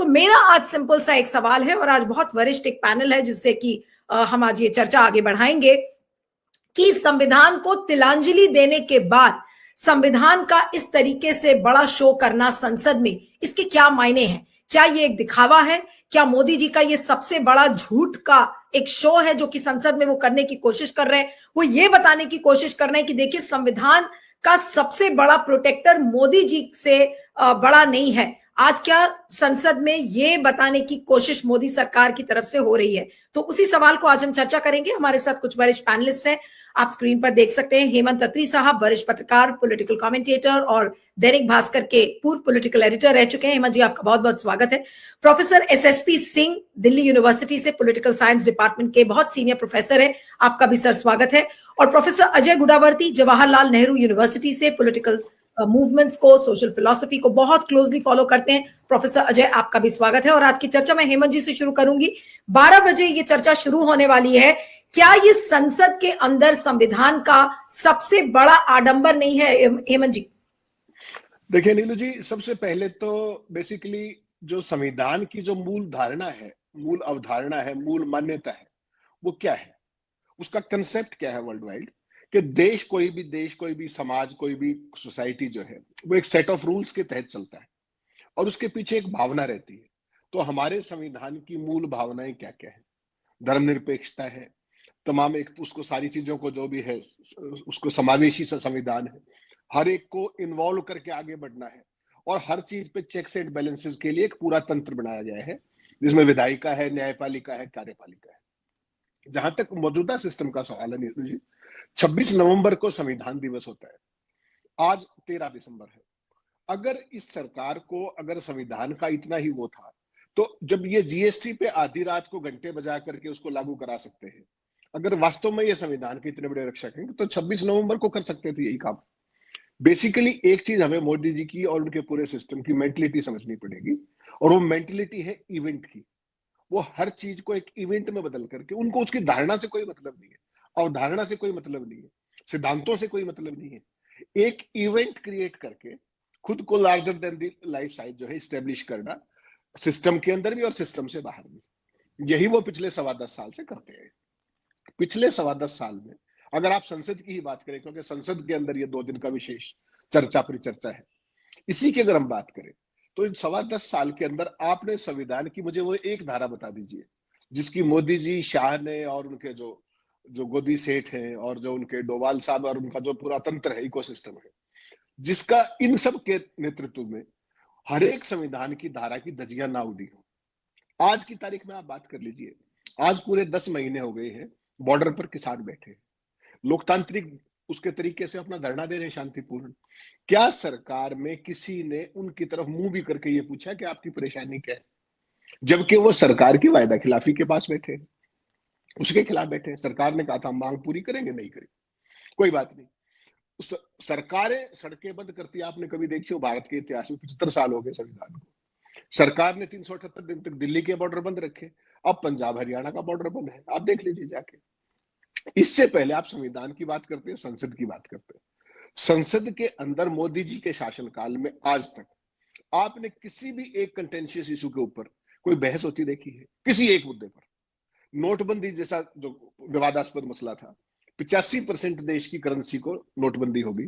मेरा आज सिंपल सा एक सवाल है, और आज बहुत वरिष्ठ एक पैनल है जिससे कि हम आज ये चर्चा आगे बढ़ाएंगे कि संविधान को तिलांजलि देने के बाद संविधान का इस तरीके से बड़ा शो करना संसद में, इसके क्या मायने हैं? क्या ये एक दिखावा है? क्या मोदी जी का ये सबसे बड़ा झूठ का एक शो है जो कि संसद में वो करने की कोशिश कर रहे हैं? वो ये बताने की कोशिश कर रहे हैं कि देखिए, संविधान का सबसे बड़ा प्रोटेक्टर मोदी जी से बड़ा नहीं है। आज क्या संसद में ये बताने की कोशिश मोदी सरकार की तरफ से हो रही है? तो उसी सवाल को आज हम चर्चा करेंगे। हमारे साथ कुछ वरिष्ठ पैनलिस्ट हैं, आप स्क्रीन पर देख सकते हैं। हेमंत अत्री साहब वरिष्ठ पत्रकार, पॉलिटिकल कमेंटेटर और दैनिक भास्कर के पूर्व पॉलिटिकल एडिटर रह चुके हैं। हेमंत जी, आपका बहुत बहुत स्वागत है। Professor SSP Singh Delhi university से पॉलिटिकल साइंस डिपार्टमेंट के बहुत सीनियर प्रोफेसर है, आपका भी सर स्वागत है। और प्रोफेसर अजय गुडावर्ती जवाहरलाल नेहरू यूनिवर्सिटी से पॉलिटिकल मूवमेंट्स को, सोशल फिलॉसफी को बहुत क्लोजली फॉलो करते हैं। प्रोफेसर अजय, आपका भी स्वागत है। और आज की चर्चा मैं हेमंत जी से शुरू करूंगी। 12 बजे ये चर्चा शुरू होने वाली है। क्या ये संसद के अंदर संविधान का सबसे बड़ा आडंबर नहीं है, हेमंत जी? देखिए नीलू जी, सबसे पहले तो बेसिकली जो संविधान की जो मूल धारणा है, मूल अवधारणा है, मूल मान्यता है, वो क्या है, उसका कंसेप्ट क्या है वर्ल्ड वाइड, कि देश, कोई भी समाज, कोई भी सोसाइटी जो है वो एक सेट ऑफ रूल्स के तहत चलता है और उसके पीछे एक भावना रहती है। तो हमारे संविधान की मूल भावनाएं क्या क्या है? धर्मनिरपेक्षता है, तमाम एक उसको सारी चीजों को जो भी है उसको समावेशी संविधान है, हर एक को इन्वॉल्व करके आगे बढ़ना है और हर चीज पे चेक्स एंड बैलेंसेस के लिए एक पूरा तंत्र बनाया गया है जिसमें विधायिका है, न्यायपालिका है, कार्यपालिका है। जहां तक मौजूदा सिस्टम का सवाल है नीलू जी, 26 नवंबर को संविधान दिवस होता है, आज 13 दिसंबर है। अगर इस सरकार को अगर संविधान का इतना ही वो था, तो जब ये जीएसटी पे आधी रात को घंटे बजा करके उसको लागू करा सकते हैं, अगर वास्तव में ये संविधान के इतने बड़े रक्षक हैं, तो 26 नवंबर को कर सकते थे यही काम। बेसिकली एक चीज हमें मोदी जी की और उनके पूरे सिस्टम की मेंटलिटी समझनी पड़ेगी, और वो मेंटलिटी है इवेंट की। वो हर चीज को एक इवेंट में बदल करके, उनको उसकी धारणा से कोई मतलब नहीं है, अवधारणा से कोई मतलब नहीं है, सिद्धांतों से कोई मतलब नहीं है, एक इवेंट क्रिएट करके खुद को लार्जर देन दी लाइफ साइज जो है स्टेब्लिश करना, सिस्टम के अंदर भी और सिस्टम से बाहर भी। यही वो पिछले 10.25 साल से करते हैं। पिछले 10.25 साल में अगर आप संसद की ही बात करें, क्योंकि संसद के अंदर ये 2 दिन का विशेष चर्चा परिचर्चा है, इसी की अगर हम बात करें तो इन 10.25 साल के अंदर आपने संविधान की मुझे वो एक धारा बता दीजिए जिसकी मोदी जी, शाह ने और उनके जो जो गोदी सेठ हैं और जो उनके डोवाल साहब और उनका जो पूरा तंत्र है, इकोसिस्टम है, जिसका इन सब के नेतृत्व में हर एक संविधान की धारा की धज्जियां ना उड़ी हो। आज की तारीख में आप बात कर लीजिए, आज पूरे 10 महीने हो गए हैं, बॉर्डर पर किसान बैठे, लोकतांत्रिक उसके तरीके से अपना धरना दे रहे हैं शांतिपूर्ण। क्या सरकार में किसी ने उनकी तरफ मुंह भी करके ये पूछा कि आपकी परेशानी क्या है? जबकि वो सरकार की वायदा खिलाफी के पास बैठे, उसके खिलाफ बैठे। सरकार ने कहा था हम मांग पूरी करेंगे, नहीं करेंगे, कोई बात नहीं। सरकारें सड़कें बंद करती, आपने कभी देखी हो? भारत के इतिहास में 75 साल हो गए संविधान को। सरकार ने 378 दिन तक दिल्ली के बॉर्डर बंद रखे, अब पंजाब हरियाणा का बॉर्डर बंद है, आप देख लीजिए जाके। इससे पहले आप संविधान की बात करते हैं, संसद की बात करते हैं। संसद के अंदर मोदी जी के शासनकाल में आज तक आपने किसी भी एक कंटेंशियस इशू के ऊपर कोई बहस होती देखी है? किसी एक मुद्दे पर? नोटबंदी जैसा जो विवादास्पद मसला था, 85% देश की करेंसी को नोटबंदी हो गई,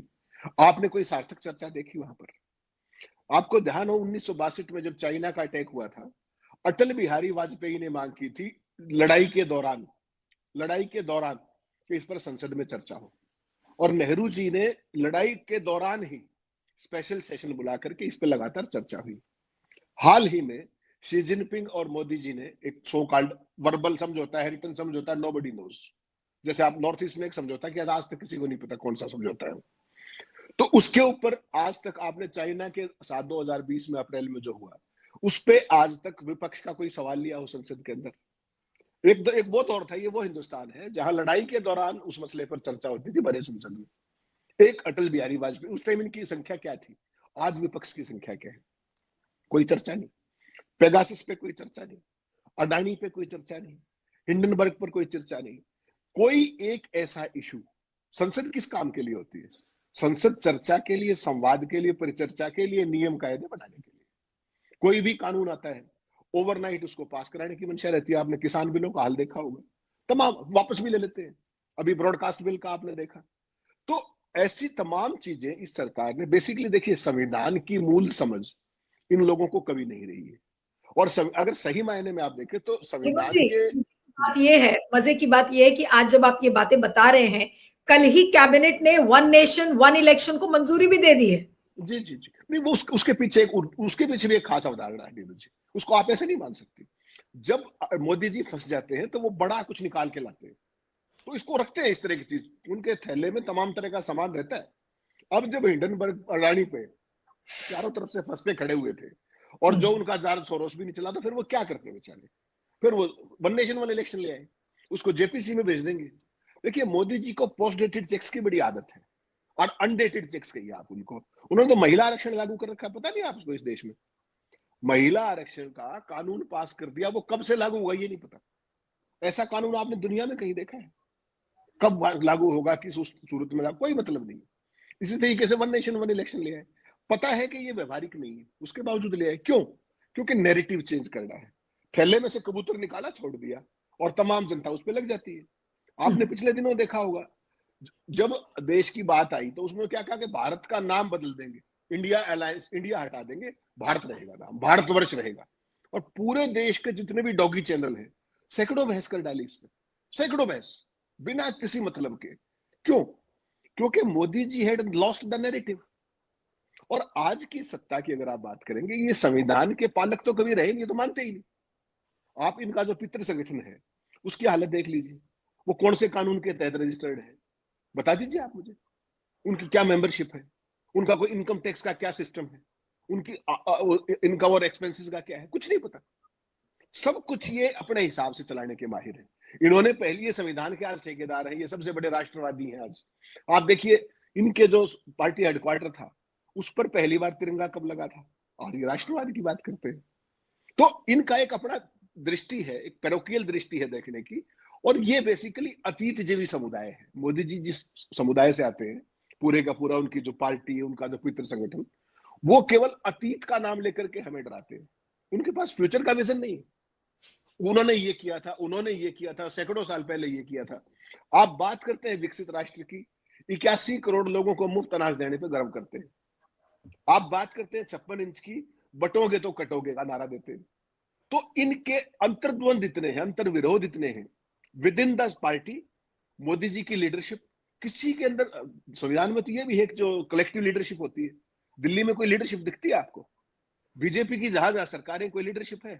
आपने कोई सार्थक चर्चा देखी वहां पर? आपको ध्यान हो 1962 में जब चाइना का अटैक हुआ था, अटल बिहारी वाजपेयी ने मांग की थी लड़ाई के दौरान कि इस पर संसद में चर्चा हो, और नेहरू जी ने लड़ाई के दौरान ही स्पेशल सेशन बुला करके इस पर लगातार चर्चा हुई। हाल ही में शी जिनपिंग और मोदी जी ने एक सो कॉल्ड वर्बल समझौता है, रिटन समझौता, नोबडी नोज, जैसे आप नॉर्थ ईस्ट में एक समझौता किया, आज तक किसी को नहीं पता कौन सा समझौता है। तो उसके ऊपर आज तक आपने चाइना के साथ 2020 में अप्रैल में जो हुआ, उस पे आज तक विपक्ष का कोई सवाल लिया हो संसद के अंदर? एक वो दौर था, ये वो हिंदुस्तान है जहां लड़ाई के दौरान उस मसले पर चर्चा होती थी बड़े संसद में। एक अटल बिहारी वाजपेयी, उस टाइम इनकी संख्या क्या थी, आज विपक्ष की संख्या क्या है? कोई चर्चा नहीं। पेगासस पे कोई चर्चा नहीं, अडानी पे कोई चर्चा नहीं, हिंडनबर्ग पर कोई चर्चा नहीं। कोई एक ऐसा इशू, संसद किस काम के लिए होती है? संसद चर्चा के लिए, संवाद के लिए, परिचर्चा के लिए, नियम कायदे बनाने के लिए। कोई भी कानून आता है ओवरनाइट उसको पास कराने की मंशा रहती है। आपने किसान बिलों का हाल देखा होगा, तमाम वापस भी ले लेते हैं। अभी ब्रॉडकास्ट बिल का आपने देखा। तो ऐसी तमाम चीजें इस सरकार ने बेसिकली, देखिए संविधान की मूल समझ इन लोगों को कभी नहीं रही है। और अगर सही मायने में आप देखें तो हेमंत संविधान जी, के बात ये है, मजे की बात ये है कि आज जब आप ये बातें बता रहे हैं, कल ही कैबिनेट ने वन नेशन वन इलेक्शन को मंजूरी भी दे दी है। जी जी जी, नहीं वो उसके पीछे उसके पीछे भी एक खास अवधारणा है नीलू जी, उसको आप ऐसे नहीं मान सकती। जब मोदी जी फंस जाते हैं तो वो बड़ा कुछ निकाल के लाते हैं, तो इसको रखते हैं इस तरह की चीज, उनके थैले में तमाम तरह का सामान रहता है। अब जब हिंडनबर्ग अडानी पे चारों तरफ से फंस के खड़े हुए थे और जो उनका जार सोरोस भी नहीं चला, तो फिर वो क्या करते बेचारे? फिर वो वन नेशन वन इलेक्शन ले आए, उसको जेपीसी में भेज देंगे। देखिए मोदी जी को पोस्ट डेटेड चेक्स की बड़ी आदत है, और अनडेटेड चेक्स कहिए आप उनको। उन्होंने तो महिला आरक्षण लागू कर रखा है, पता नहीं आपको इस देश में महिला आरक्षण का कानून पास कर दिया, वो कब से लागू हुआ ये नहीं पता। ऐसा कानून आपने दुनिया में कहीं देखा है? कब लागू होगा, किस सूरत में, कोई मतलब नहीं। इसी तरीके से वन नेशन वन इलेक्शन ले आए, पता है कि ये व्यवहारिक नहीं है, उसके बावजूद ले आए। क्यों? क्योंकि नैरेटिव चेंज करना है। थैले में से कबूतर निकाला, छोड़ दिया, और तमाम जनता उस पर लग जाती है। आपने पिछले दिनों देखा होगा, जब देश की बात आई तो उसमें क्या कहा कि भारत का नाम बदल देंगे, इंडिया अलायंस, इंडिया हटा देंगे, भारत रहेगा नाम, भारतवर्ष रहेगा। और पूरे देश के जितने भी डॉगी चैनल हैं, सैकड़ों बहस कर डाली इसमें, सैकड़ों बहस, बिना किसी मतलब के। क्यों? क्योंकि Modi ji had lost the narrative. और आज की सत्ता की अगर आप बात करेंगे, ये संविधान के पालक तो कभी रहे नहीं, तो मानते ही नहीं। आप इनका जो पितृ संगठन है उसकी हालत देख लीजिए, वो कौन से कानून के तहत रजिस्टर्ड है, बता दीजिए आप मुझे। उनकी क्या मेंबरशिप है, उनका कोई इनकम टैक्स का क्या सिस्टम है, उनकी इनकम और एक्सपेंसेस का क्या है, कुछ नहीं पता। सब कुछ ये अपने हिसाब से चलाने के माहिर है। इन्होंने पहले, ये संविधान के आज ठेकेदार हैं, ये सबसे बड़े राष्ट्रवादी हैं। आज आप देखिए, इनके जो पार्टी हेडक्वार्टर था उस पर पहली बार तिरंगा कब लगा था, और ये राष्ट्रवाद की बात करते हैं। तो इनका एक अपना दृष्टि है, एक पैरोकियल दृष्टि है देखने की। और ये बेसिकली अतीत जीवी समुदाय है। मोदी जी जिस समुदाय से आते हैं, पूरे का पूरा उनकी जो पार्टी है, उनका जो पितृ संगठन, वो केवल अतीत का नाम लेकर के हमें डराते हैं। उनके पास फ्यूचर का विजन नहीं है। उन्होंने ये किया था, उन्होंने ये किया था, सैकड़ों साल पहले ये किया था। आप बात करते हैं विकसित राष्ट्र की, 81 करोड़ लोगों को मुफ्त अनाज देने पे गर्व करते हैं। आप बात करते हैं 56 इंच की, बटोगे तो कटोगे का नारा देते हैं। तो इनके अंतर्द्वंद इतने हैं, अंतर्विरोध इतने हैं with in the party. Modi ji की लीडरशिप, किसी के अंदर, संविधान में तो ये भी है कि जो कलेक्टिव लीडरशिप होती है, दिल्ली में कोई लीडरशिप दिखती है आपको? बीजेपी की जहां जहां सरकारें, कोई लीडरशिप है?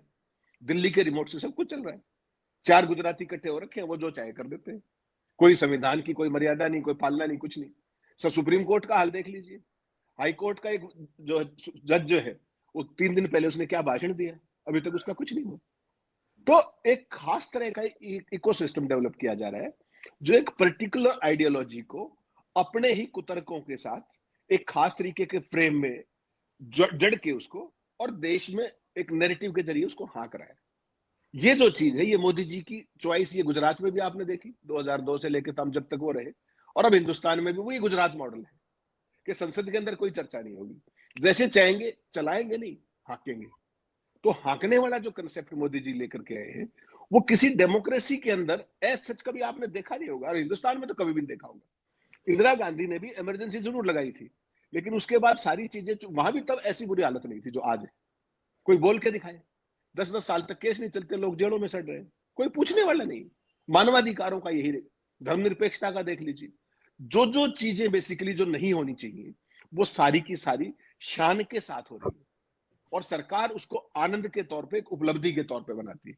दिल्ली के रिमोट से सब कुछ चल रहा है। 4 गुजराती इकट्ठे हो रखे हैं, वो जो चाहे कर देते हैं। कोई संविधान की कोई मर्यादा नहीं, कोई पालना नहीं, कुछ नहीं। सर सुप्रीम कोर्ट का हाल देख लीजिए। हाई कोर्ट का एक जो जज जो है, वो 3 दिन पहले उसने क्या भाषण दिया, अभी तक उसका कुछ नहीं हुआ। तो एक खास तरह का इकोसिस्टम डेवलप किया जा रहा है, जो एक पर्टिकुलर आइडियोलॉजी को अपने ही कुतर्कों के साथ एक खास तरीके के फ्रेम में जड़ के उसको, और देश में एक नैरेटिव के जरिए उसको हाँक रहा है। ये जो चीज है, ये मोदी जी की चॉइस, ये गुजरात में भी आपने देखी 2002 से लेकर तब जब तक वो रहे, और अब हिंदुस्तान में भी वही गुजरात मॉडल है कि संसद के अंदर कोई चर्चा नहीं होगी, जैसे चाहेंगे चलाएंगे, नहीं हाँकेंगे। तो हाँकने वाला जो कंसेप्ट मोदी जी लेकर के आए हैं, वो किसी डेमोक्रेसी के अंदर ऐसा सच कभी आपने देखा नहीं होगा, और हिंदुस्तान में तो कभी भी नहीं देखा होगा। इंदिरा गांधी ने भी इमरजेंसी जरूर लगाई थी, लेकिन उसके बाद सारी चीजें, वहां भी तब ऐसी बुरी हालत नहीं थी जो आज है। कोई बोल के दिखाए, 10-10 साल तक केस नहीं चलते, लोग जेलों में सड़ रहे हैं, कोई पूछने वाला नहीं। मानवाधिकारों का यही, धर्मनिरपेक्षता का देख लीजिए। जो जो चीजें बेसिकली जो नहीं होनी चाहिए, वो सारी की सारी शान के साथ हो रही है, और सरकार उसको आनंद के तौर पे, एक उपलब्धि के तौर पे बनाती है।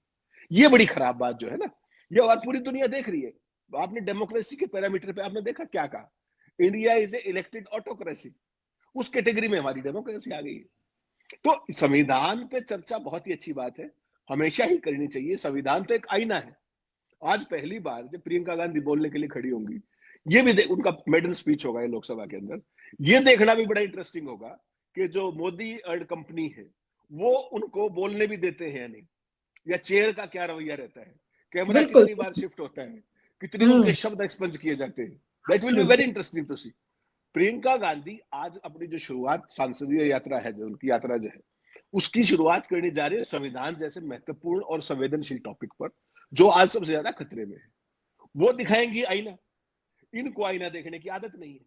ये बड़ी खराब बात जो है ना, ये और पूरी दुनिया देख रही है। आपने डेमोक्रेसी के पैरामीटर पे आपने देखा क्या कहा, India is a elected autocracy, उस कैटेगरी में हमारी डेमोक्रेसी आ गई है। तो संविधान पे चर्चा बहुत ही अच्छी बात है, हमेशा ही करनी चाहिए। संविधान तो एक आईना है। आज पहली बार जब प्रियंका गांधी बोलने के लिए खड़ी होंगी, ये भी उनका मेडन स्पीच होगा लोकसभा के अंदर, ये देखना भी बड़ा इंटरेस्टिंग होगा कि जो मोदी अर्ड कंपनी है, वो उनको बोलने भी देते हैं या नहीं, या चेयर का क्या रवैया रहता है, कैमरा बिल्कुल। कितनी बार शिफ्ट होता है, कितने उनके शब्द एक्सपंज किए जाते हैं। That will be very interesting to see. Priyanka Gandhi आज अपनी जो शुरुआत, सांसदीय यात्रा है, जो उनकी यात्रा जो है, उसकी शुरुआत करने जा रहे हैं संविधान जैसे महत्वपूर्ण और संवेदनशील टॉपिक पर, जो आज सबसे ज्यादा खतरे में है। वो दिखाएंगी आईना, इनको आईना देखने की आदत नहीं है,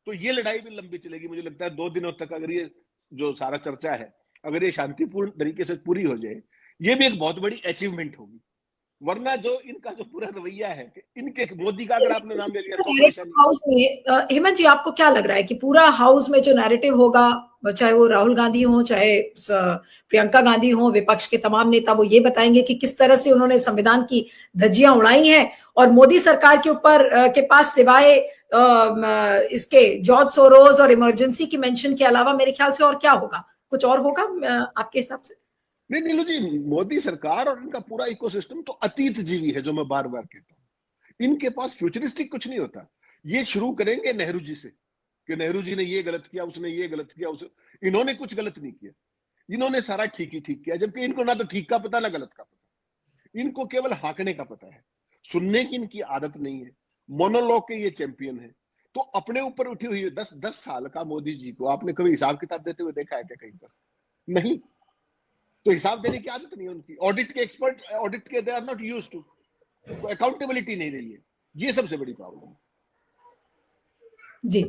तो ये लड़ाई भी लंबी चलेगी। मुझे लगता है 2 दिनों तक अगर ये जो सारा चर्चा है अगर ये शांतिपूर्ण तरीके से पूरी हो जाए, ये भी एक बहुत बड़ी अचीवमेंट होगी। वरना जो इनका जो पूरा रवैया है कि इनके, मोदी का अगर आपने नाम ले लिया तो परेशानी। हाउस में हेमंत जी, आपको क्या लग रहा है कि पूरा हाउस में जो नैरेटिव होगा, चाहे वो राहुल गांधी हो, चाहे प्रियंका गांधी हो, विपक्ष के तमाम नेता, वो ये बताएंगे कि किस तरह से उन्होंने संविधान की धज्जियां उड़ाई हैं, और मोदी सरकार के ऊपर के पास सिवाय इसके जॉर्ज सोरोस और इमरजेंसी की मेंशन के अलावा मेरे ख्याल से और क्या होगा? कुछ और होगा आपके हिसाब से? नहीं नीलू जी, मोदी सरकार और इनका पूरा इकोसिस्टम तो अतीत जीवी है, जो मैं बार बार कहता हूं। इनके पास फ्यूचरिस्टिक कुछ नहीं होता। ये शुरू करेंगे नेहरू जी से कि नेहरू जी ने ये गलत किया, उसने ये गलत किया, इन्होंने कुछ गलत नहीं किया, इन्होंने सारा ठीक ही ठीक किया, जबकि इनको ना तो ठीक का पता ना गलत का पता। इनको केवल हाँकने का पता है, सुनने की इनकी आदत नहीं है। मोनोलॉग के ये चैंपियन है। तो अपने ऊपर उठी हुई 10 साल का मोदी जी को आपने कभी हिसाब किताब देते हुए देखा है क्या कहीं पर? नहीं। तो हिसाब देने की आदत नहीं है उनकी। ऑडिट के एक्सपर्ट, ऑडिट के they are not used to, तो अकाउंटेबिलिटी नहीं रही है। ये सबसे बड़ी प्रॉब्लम है जी।